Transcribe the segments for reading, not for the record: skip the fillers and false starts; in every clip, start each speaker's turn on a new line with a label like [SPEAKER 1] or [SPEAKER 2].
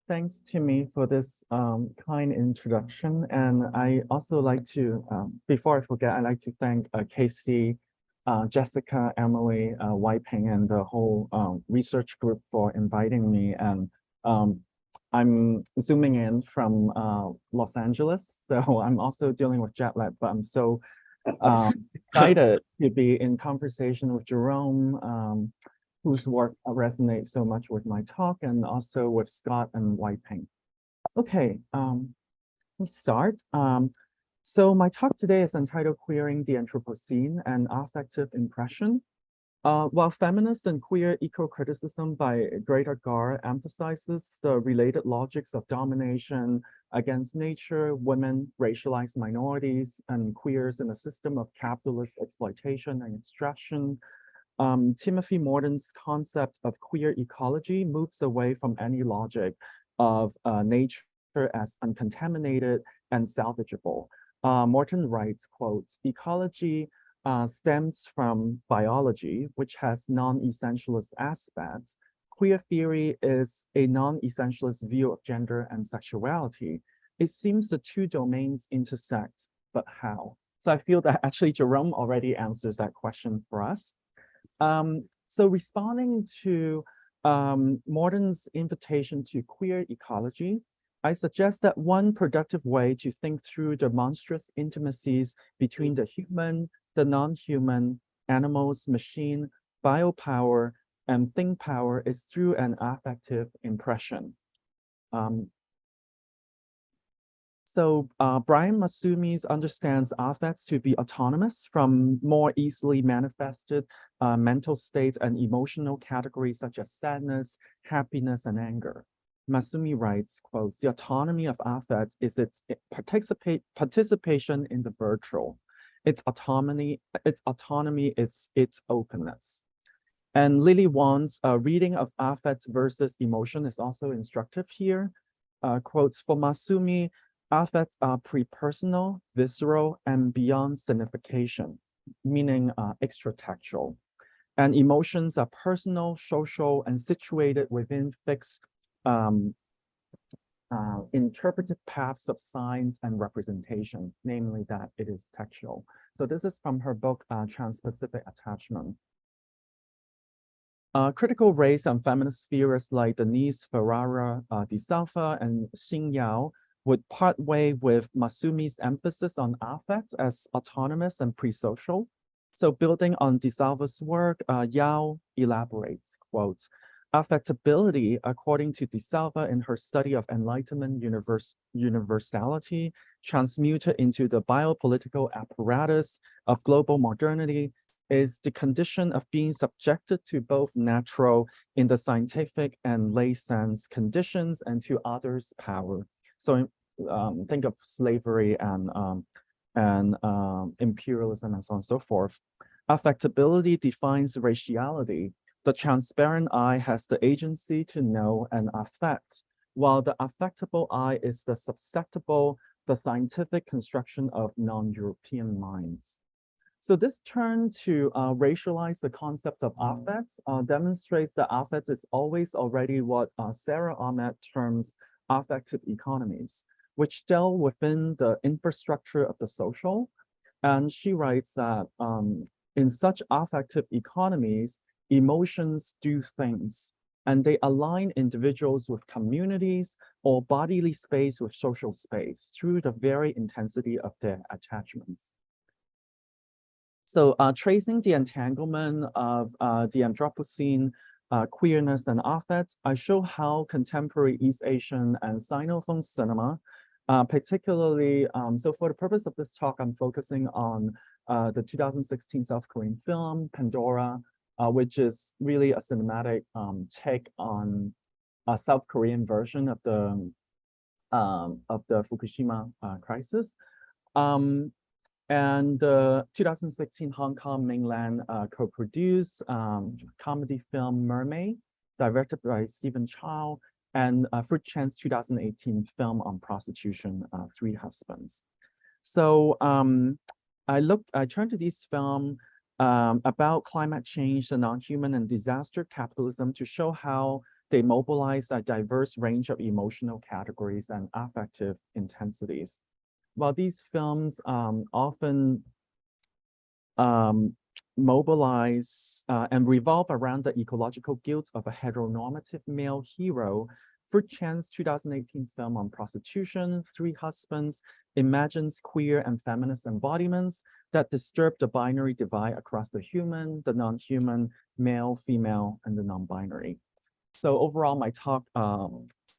[SPEAKER 1] Thanks, Timmy, for this kind introduction. And I also like to, before I forget, I'd like to thank Casey, Jessica, Emily, Wai Ping, and the whole research group for inviting me. And um, I'm zooming in from Los Angeles, so I'm also dealing with jet lag, but I'm so excited to be in conversation with Jerome, whose work resonates so much with my talk, and also with Scott and Wai Ping. Okay, let me start. So my talk today is entitled Queering the Anthropocene and Affective Impression. While feminist and queer eco-criticism by Greta Gar emphasizes the related logics of domination against nature, women, racialized minorities, and queers in a system of capitalist exploitation and extraction, Timothy Morton's concept of queer ecology moves away from any logic of nature as uncontaminated and salvageable. Morton writes, quotes, ecology stems from biology, which has non-essentialist aspects. Queer theory is a non-essentialist view of gender and sexuality. It seems the two domains intersect, but how? So I feel that actually Jerome already answers that question for us. So responding to Morton's invitation to queer ecology, I suggest that one productive way to think through the monstrous intimacies between the human, the non-human, animals, machine, biopower, and thing power is through an affective impression. So Brian Massumi understands affects to be autonomous from more easily manifested mental states and emotional categories such as sadness, happiness, and anger. Massumi writes, quotes, the autonomy of affects is its participation in the virtual. Its autonomy is its openness. And Lily Wan's reading of affect versus emotion is also instructive here. Quotes, for Massumi, affects are pre-personal, visceral, and beyond signification, meaning extra-textual. And emotions are personal, social, and situated within fixed interpretive paths of signs and representation, namely that it is textual. So this is from her book, Trans-Pacific Attachment. Critical race and feminist theorists like Denise Ferrara de Salva and Xin Yao would part way with Massumi's emphasis on affects as autonomous and pre-social. So building on de Salva's work, Yao elaborates, quotes, affectability, according to de Salva in her study of Enlightenment universality, transmuted into the biopolitical apparatus of global modernity, is the condition of being subjected to both natural in the scientific and lay sense conditions and to others' power. So think of slavery and imperialism and so on and so forth. Affectability defines raciality. The transparent eye has the agency to know and affect, while the affectable eye is the susceptible, the scientific construction of non-European minds. So this turn to racialize the concept of affects demonstrates that affects is always already what Sarah Ahmed terms affective economies, which deal within the infrastructure of the social. And she writes that in such affective economies, emotions do things, and they align individuals with communities or bodily space with social space through the very intensity of their attachments. So tracing the entanglement of the Anthropocene, queerness, and affects, I show how contemporary East Asian and Sinophone cinema, particularly, so for the purpose of this talk, I'm focusing on the 2016 South Korean film, Pandora, which is really a cinematic take on a South Korean version of the Fukushima crisis. And the 2016 Hong Kong mainland co-produced comedy film Mermaid, directed by Stephen Chow, and Fruit Chan's 2018 film on prostitution, Three Husbands. So I turned to this film about climate change, the non-human and disaster capitalism to show how they mobilize a diverse range of emotional categories and affective intensities. While these films often mobilize and revolve around the ecological guilt of a heteronormative male hero, Fruit Chan's 2018 film on prostitution, Three Husbands, imagines queer and feminist embodiments that disturb the binary divide across the human, the non-human, male, female, and the non-binary. So overall, my talk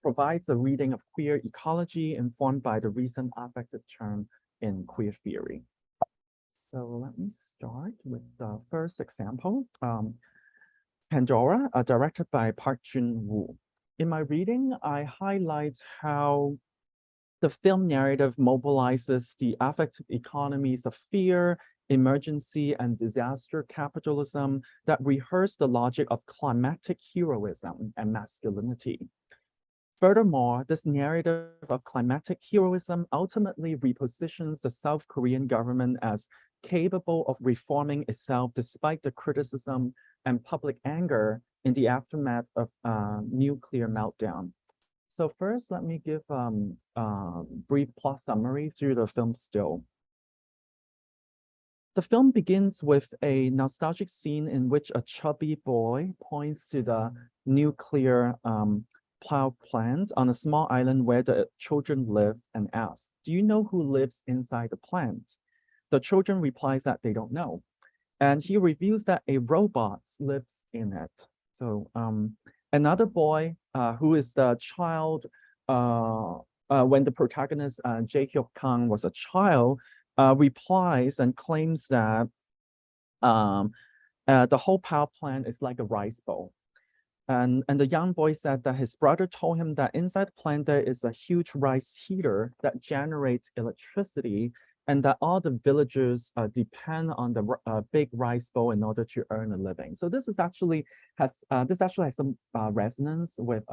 [SPEAKER 1] provides a reading of queer ecology informed by the recent affective turn in queer theory. So let me start with the first example. Pandora, directed by Park Jun-woo. In my reading, I highlight how the film narrative mobilizes the affective economies of fear, emergency, and disaster capitalism that rehearse the logic of climatic heroism and masculinity. Furthermore, this narrative of climatic heroism ultimately repositions the South Korean government as capable of reforming itself despite the criticism and public anger in the aftermath of nuclear meltdown. So first, let me give a brief plot summary through the film still. The film begins with a nostalgic scene in which a chubby boy points to the nuclear power plant on a small island where the children live and asks, "Do you know who lives inside the plant?" The children replies that they don't know. And he reveals that a robot lives in it. So another boy who is the child when the protagonist Jae-hyuk Kang was a child replies and claims that the whole power plant is like a rice bowl. And the young boy said that his brother told him that inside the plant there is a huge rice heater that generates electricity, and that all the villagers depend on the big rice bowl in order to earn a living. So this actually has some resonance with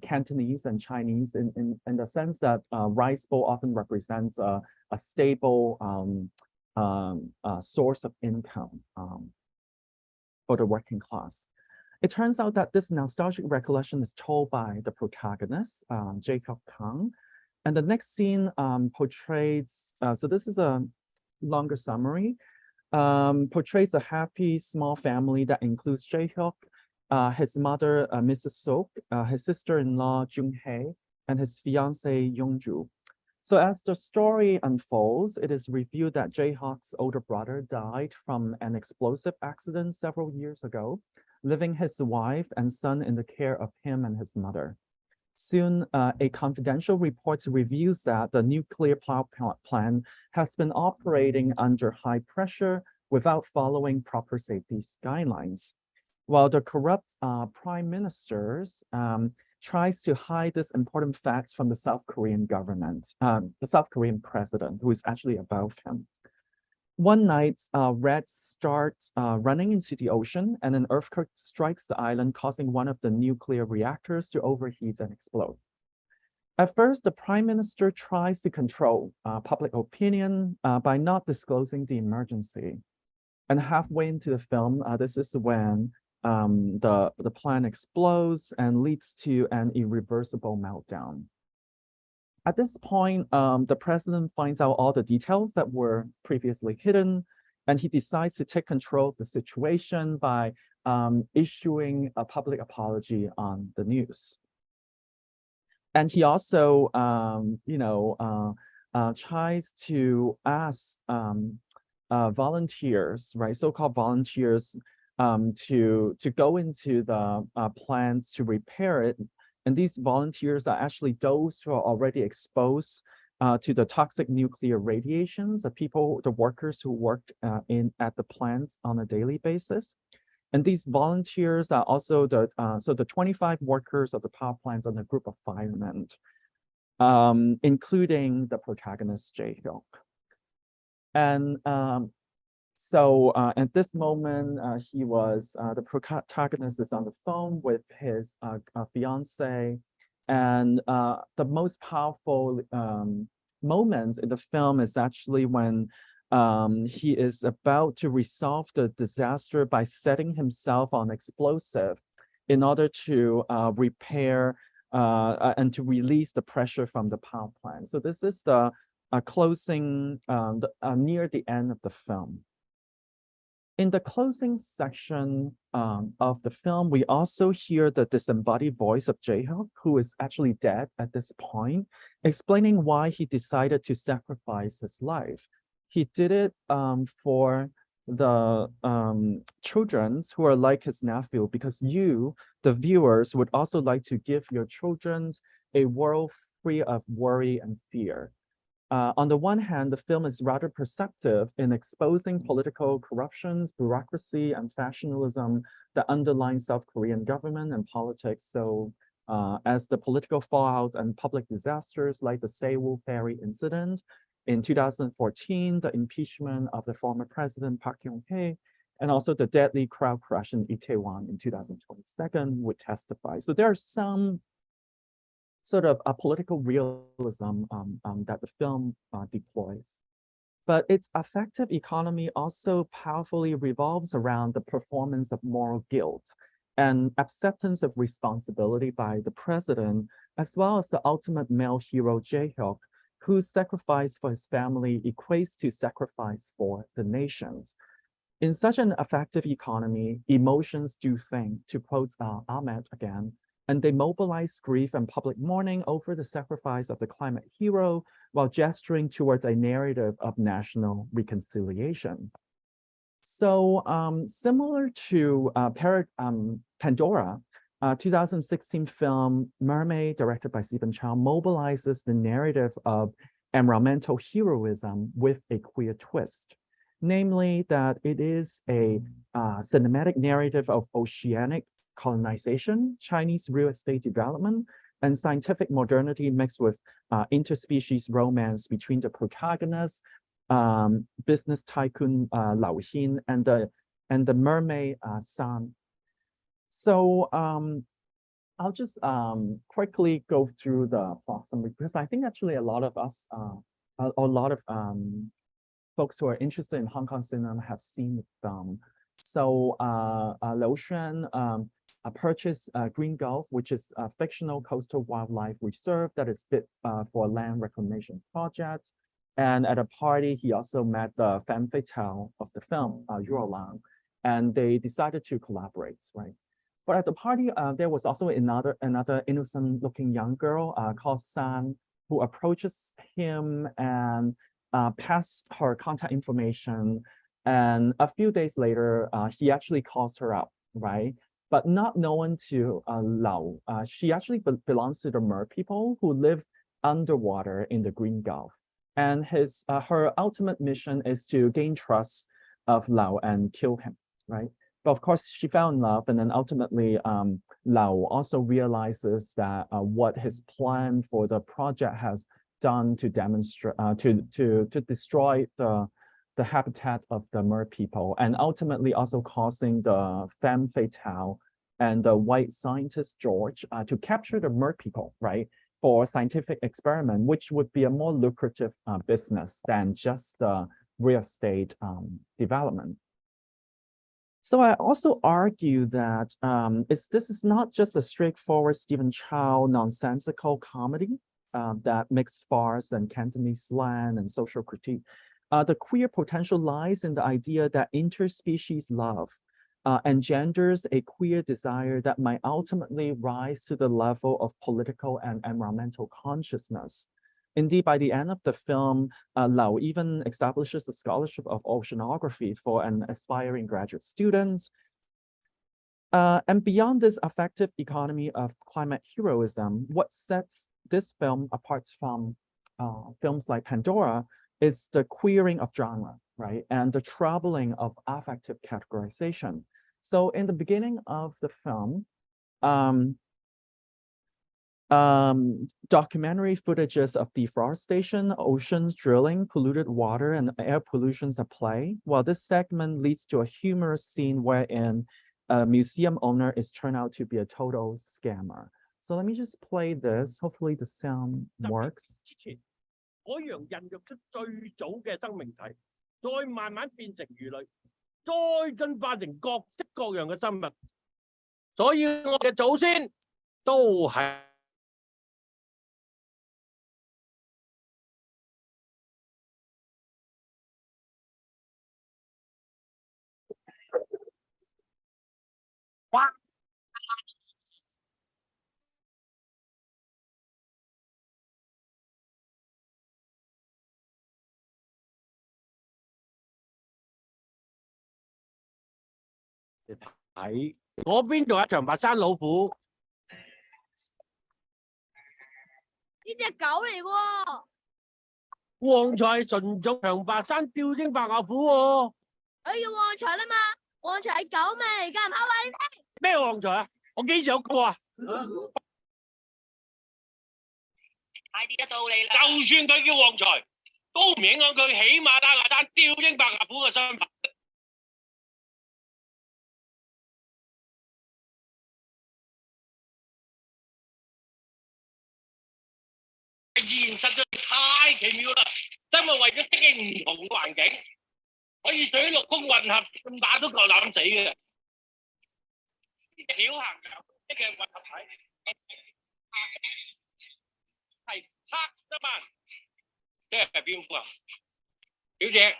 [SPEAKER 1] Cantonese and Chinese in the sense that rice bowl often represents a stable source of income for the working class. It turns out that this nostalgic recollection is told by the protagonist, Jae-hyuk Kang. And the next scene portrays, so this is a longer summary, portrays a happy small family that includes Jae-hyuk, his mother, Mrs. Sok, his sister-in-law, Jung-hae, and his fiance, Yong-ju. So as the story unfolds, it is revealed that Jae-hyuk's older brother died from an explosive accident several years ago, leaving his wife and son in the care of him and his mother. Soon, a confidential report reveals that the nuclear power plant has been operating under high pressure without following proper safety guidelines. While the corrupt prime minister tries to hide this important facts from the South Korean government, the South Korean president, who is actually above him. One night, rats start running into the ocean, and an earthquake strikes the island, causing one of the nuclear reactors to overheat and explode. At first, the prime minister tries to control public opinion by not disclosing the emergency. And halfway into the film, this is when the plant explodes and leads to an irreversible meltdown. At this point, the president finds out all the details that were previously hidden, and he decides to take control of the situation by issuing a public apology on the news. And he also, tries to ask volunteers, right, so-called volunteers, to go into the plants to repair it. And these volunteers are actually those who are already exposed to the toxic nuclear radiations, the workers who worked at the plants on a daily basis. And these volunteers are also the 25 workers of the power plants and a group of firemen, including the protagonist Jae-hyuk. And so at this moment, the protagonist is on the phone with his fiance, and the most powerful moments in the film is actually when he is about to resolve the disaster by setting himself on explosive in order to repair and to release the pressure from the power plant. So this is the closing near the end of the film. In the closing section of the film, we also hear the disembodied voice of Jae-hyuk, who is actually dead at this point, explaining why he decided to sacrifice his life. He did it for the children who are like his nephew, because you, the viewers, would also like to give your children a world free of worry and fear. On the one hand, the film is rather perceptive in exposing political corruptions, bureaucracy, and factionalism that underline South Korean government and politics. So as the political fallouts and public disasters like the Sewol ferry incident in 2014, the impeachment of the former president Park Geun-hye, and also the deadly crowd crash in Itaewon in 2022 would testify. So there are some sort of a political realism that the film deploys. But its affective economy also powerfully revolves around the performance of moral guilt and acceptance of responsibility by the president, as well as the ultimate male hero, Jae-hyuk, whose sacrifice for his family equates to sacrifice for the nation. In such an affective economy, emotions do think, to quote Ahmed again, and they mobilize grief and public mourning over the sacrifice of the climate hero while gesturing towards a narrative of national reconciliation. So similar to Pandora, 2016 film Mermaid, directed by Stephen Chow, mobilizes the narrative of environmental heroism with a queer twist. Namely, that it is a cinematic narrative of oceanic colonization, Chinese real estate development, and scientific modernity mixed with interspecies romance between the protagonist, business tycoon Lao Hin, and the mermaid San. So I'll just quickly go through the plot summary, because I think actually a lot of us, a lot of folks who are interested in Hong Kong cinema have seen the film. So Liu Xuan purchased Green Gulf, which is a fictional coastal wildlife reserve that is fit for a land reclamation project. And at a party, he also met the femme fatale of the film, Yue Lang, and they decided to collaborate, right? But at the party, there was also another innocent-looking young girl called San, who approaches him and passes her contact information. And a few days later, he actually calls her up, right? But not known to Lao. She actually belongs to the Mer people who live underwater in the Green Gulf. And her ultimate mission is to gain trust of Lao and kill him, right? But of course, she fell in love, and then ultimately, Lao also realizes that what his plan for the project has done to demonstrate, to destroy the habitat of the Mer people, and ultimately also causing the femme fatale and the white scientist George to capture the Mer people, right, for scientific experiment, which would be a more lucrative business than just real estate development. So I also argue that this is not just a straightforward Stephen Chow nonsensical comedy that mixed farce and Cantonese slang and social critique. The queer potential lies in the idea that interspecies love engenders a queer desire that might ultimately rise to the level of political and environmental consciousness. Indeed, by the end of the film, Lao even establishes a scholarship of oceanography for an aspiring graduate student. And beyond this affective economy of climate heroism, what sets this film apart from films like Pandora is the queering of genre, right? And the troubling of affective categorization. So in the beginning of the film, documentary footages of deforestation, oceans drilling, polluted water, and air pollutions at play. While this segment leads to a humorous scene wherein a museum owner is turned out to be a total scammer. So let me just play this. Hopefully the sound works.
[SPEAKER 2] 海洋孕育出最早嘅生命體，再慢慢變成魚類，再進化成各式各樣嘅生物。所以我嘅祖先都係睇嗰邊仲有一場白山老虎，
[SPEAKER 3] 呢隻狗嚟喎。
[SPEAKER 2] 旺財純種長白山吊睛白牙虎喎。
[SPEAKER 3] 佢叫旺財啦嘛，旺財係狗咩嚟㗎？唔好話你聽。
[SPEAKER 2] 咩旺財啊？我幾時有過啊？
[SPEAKER 3] 快啲得到你啦！
[SPEAKER 2] 就算佢叫旺財，都唔影響佢喜馬拉雅山吊睛白牙虎嘅身份。現實就太奇妙啦，因為為咗適應唔同嘅環境，可以水陸空混合，咁打都夠膽死嘅。曉行有嘅混合體係黑啫嘛，即係蝙蝠俠。小姐，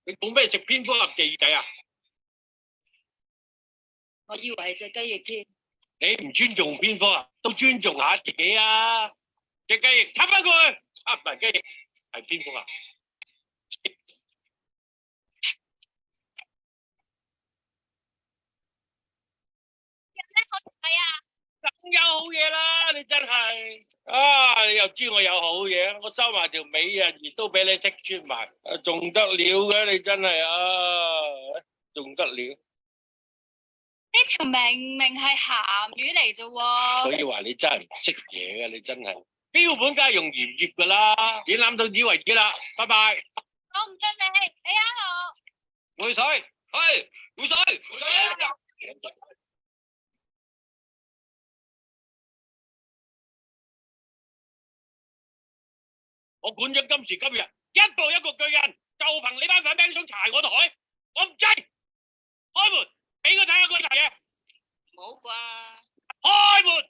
[SPEAKER 2] 你講咩食蝙蝠俠記仔啊？
[SPEAKER 3] 我以為係隻雞翼添。
[SPEAKER 2] 你唔尊重蝙蝠俠，都尊重下自己啊！隻雞翼插翻過去，啊唔係雞翼，係蝙蝠俠。
[SPEAKER 3] 係啊，
[SPEAKER 2] 梗有好嘢啦！你真係啊！你又知我有好嘢，我收埋條美人魚都俾你識穿埋，仲得了嘅你真係啊，仲得了！
[SPEAKER 3] 呢條明明係鹹魚嚟啫喎。
[SPEAKER 2] 所以話你真係唔識嘢嘅，你真係標本梗係用鹽醃噶啦，展覽到此為止啦，拜拜。
[SPEAKER 3] 我唔信你，你呃我。
[SPEAKER 2] 回水，係回水，回水。我管咗今時今日，一步一個巨人，就憑你班粉餅想柴我台，我唔制。開門，俾佢睇下嗰大嘢。
[SPEAKER 3] 冇啩？
[SPEAKER 2] 開門。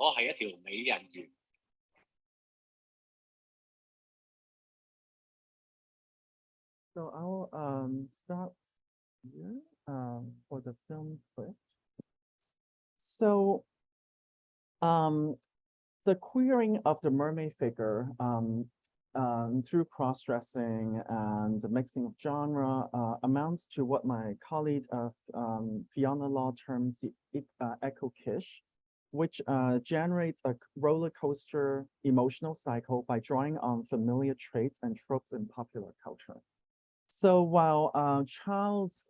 [SPEAKER 2] 我係一條美人魚。
[SPEAKER 1] So I'll start here for the film clip. So the queering of the mermaid figure through cross-dressing and the mixing of genre amounts to what my colleague Fiona Law terms the echo kitsch, which generates a roller coaster emotional cycle by drawing on familiar traits and tropes in popular culture. So while Charles'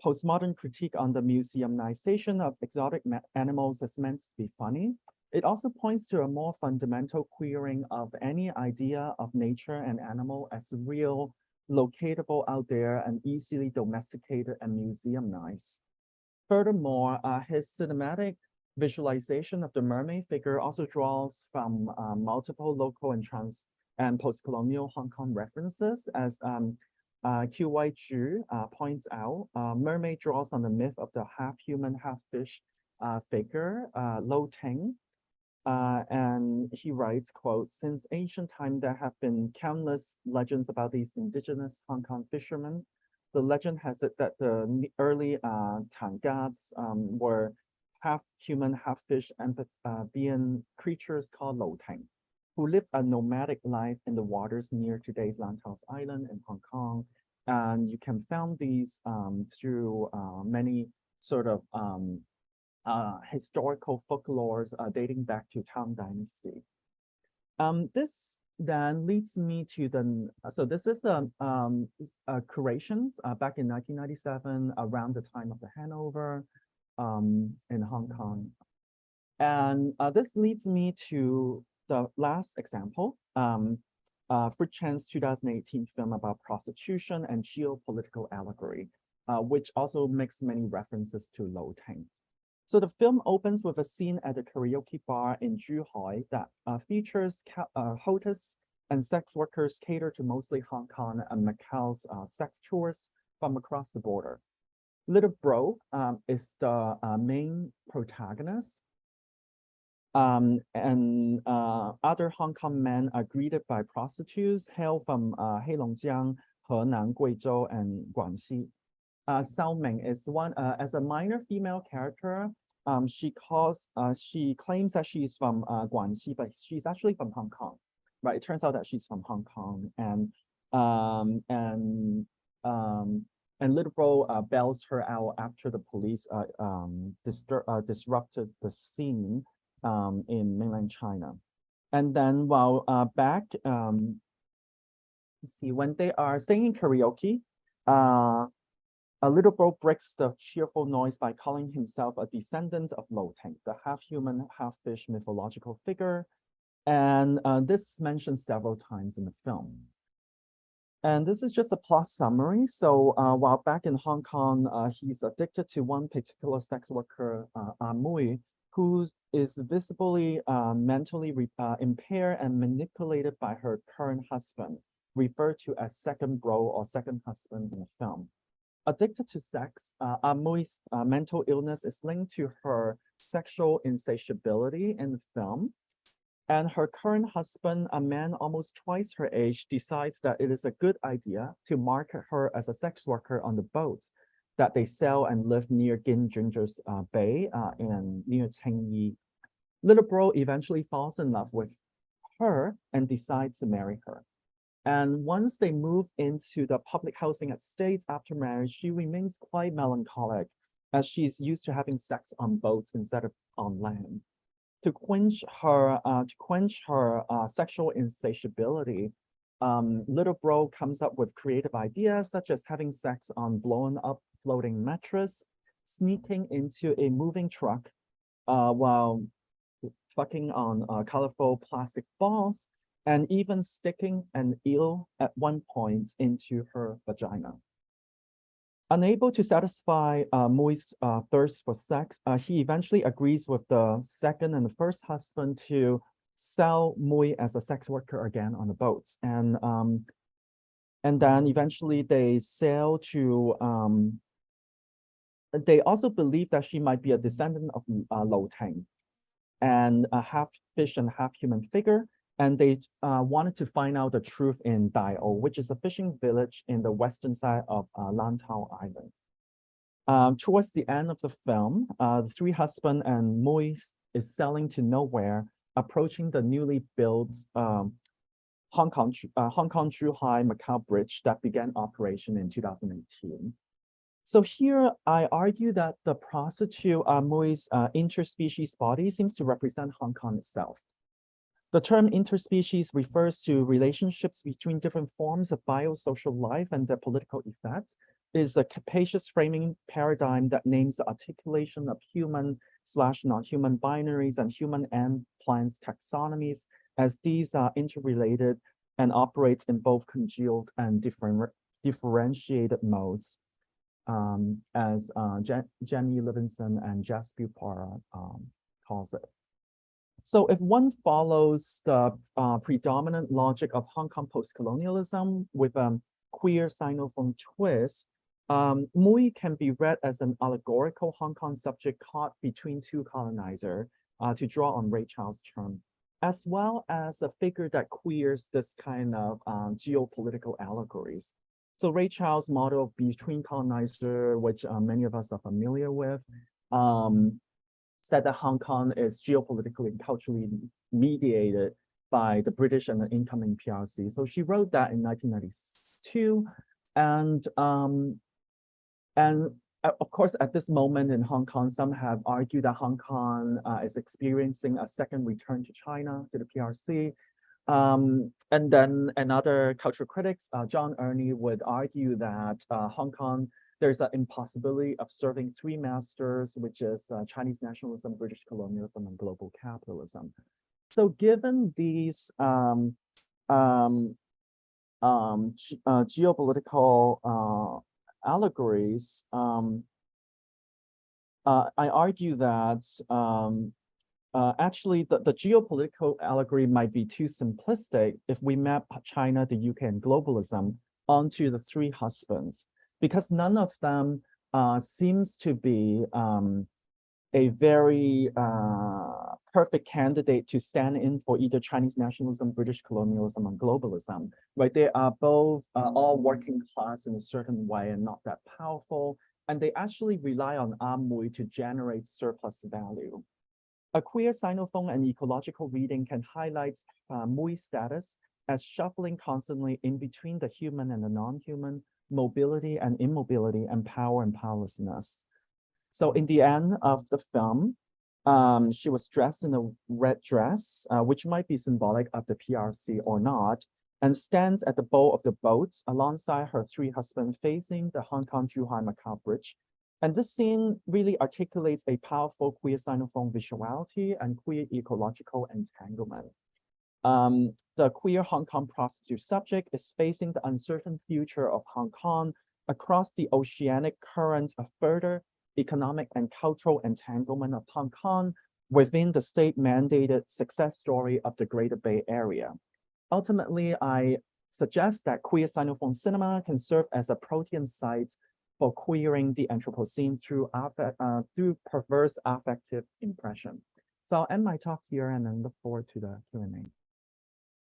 [SPEAKER 1] postmodern critique on the museumization of exotic animals is meant to be funny, it also points to a more fundamental queering of any idea of nature and animal as real, locatable out there and easily domesticated and museumized. Furthermore, his cinematic visualization of the mermaid figure also draws from multiple local and post-colonial Hong Kong references, as Q.Y. Zhu points out. Mermaid draws on the myth of the half-human, half-fish figure, Lo Ting. And he writes, quote, since ancient time, there have been countless legends about these indigenous Hong Kong fishermen. The legend has it that the early Tangas were half human, half fish amphibian creatures called Lo Ting, who lived a nomadic life in the waters near today's Lantau Island in Hong Kong. And you can find these through many sort of historical folklores dating back to Tang Dynasty. This then leads me to the, so this is curations back in 1997 around the time of the Hanover in Hong Kong. And this leads me to the last example, Fritz Chan's 2018 film about prostitution and geopolitical allegory, which also makes many references to Lo Ting. So the film opens with a scene at a karaoke bar in Zhuhai that features hostess and sex workers cater to mostly Hong Kong and Macau's sex tourists from across the border. Little Bro is the main protagonist. And other Hong Kong men are greeted by prostitutes hail from Heilongjiang, Henan, Guizhou, and Guangxi. Sao Ming is one as a minor female character. She claims that she's from Guangxi, but she's actually from Hong Kong, right? It turns out that she's from Hong Kong, and Little Bro bails her out after the police disrupted the scene in mainland China. And then while back, let's see, when they are singing karaoke, a Little Bro breaks the cheerful noise by calling himself a descendant of Lo Ting, the half-human, half-fish mythological figure. And this is mentioned several times in the film. And this is just a plot summary. So while back in Hong Kong, he's addicted to one particular sex worker, Mui, who is visibly mentally impaired and manipulated by her current husband, referred to as second bro or second husband in the film. Addicted to sex, Mui's mental illness is linked to her sexual insatiability in the film. And her current husband, a man almost twice her age, decides that it is a good idea to market her as a sex worker on the boat that they sell and live near Ginger's Bay near Chengyi. Little Bro eventually falls in love with her and decides to marry her. And once they move into the public housing estates after marriage, she remains quite melancholic as she's used to having sex on boats instead of on land. To quench her sexual insatiability, Little Bro comes up with creative ideas such as having sex on blown up floating mattress, sneaking into a moving truck while fucking on colorful plastic balls, and even sticking an eel at one point into her vagina. Unable to satisfy Mui's thirst for sex, he eventually agrees with the second and the first husband to sell Mui as a sex worker again on the boats. And then eventually they sail to, they also believe that she might be a descendant of Lo Ting and a half fish and half human figure. And they wanted to find out the truth in Dai'o, which is a fishing village in the western side of Lantau Island. Towards the end of the film, the three husband and Mui is sailing to nowhere, approaching the newly built Hong Kong Zhuhai Macau Bridge that began operation in 2018. So here I argue that the prostitute Mui's interspecies body seems to represent Hong Kong itself. The term interspecies refers to relationships between different forms of biosocial life and their political effects. It is a capacious framing paradigm that names the articulation of human/non-human binaries and human and plants taxonomies, as these are interrelated and operates in both congealed and differentiated modes, as Jenny Livingston and Jasper Para calls it. So if one follows the predominant logic of Hong Kong post-colonialism with a queer Sinophone twist, Mui can be read as an allegorical Hong Kong subject caught between two colonizers, to draw on Ray Charles' term, as well as a figure that queers this kind of geopolitical allegories. So Ray Charles' model of between colonizer, which many of us are familiar with, said that Hong Kong is geopolitically and culturally mediated by the British and the incoming PRC. So she wrote that in 1992. And of course, at this moment in Hong Kong, some have argued that Hong Kong is experiencing a second return to China, to the PRC. And then another cultural critics, John Ernie, would argue that Hong Kong, there's an impossibility of serving three masters, which is Chinese nationalism, British colonialism, and global capitalism. So given these geopolitical allegories, I argue that actually the geopolitical allegory might be too simplistic if we map China, the UK, and globalism onto the three husbands, because none of them seems to be a very perfect candidate to stand in for either Chinese nationalism, British colonialism, and globalism, right? They are both all working class in a certain way and not that powerful, and they actually rely on Amoy to generate surplus value. A queer Sinophone and ecological reading can highlight Mui's status as shuffling constantly in between the human and the non-human, mobility and immobility, and power and powerlessness. So in the end of the film, she was dressed in a red dress, which might be symbolic of the PRC or not, and stands at the bow of the boat alongside her three husbands facing the Hong Kong-Zhuhai-Macau Bridge. And this scene really articulates a powerful queer Sinophone visuality and queer ecological entanglement. The queer Hong Kong prostitute subject is facing the uncertain future of Hong Kong across the oceanic current of further economic and cultural entanglement of Hong Kong within the state-mandated success story of the Greater Bay Area. Ultimately, I suggest that queer Sinophone cinema can serve as a protean site for queering the Anthropocene through perverse affective impression. So I'll end my talk here and then look forward to the Q&A.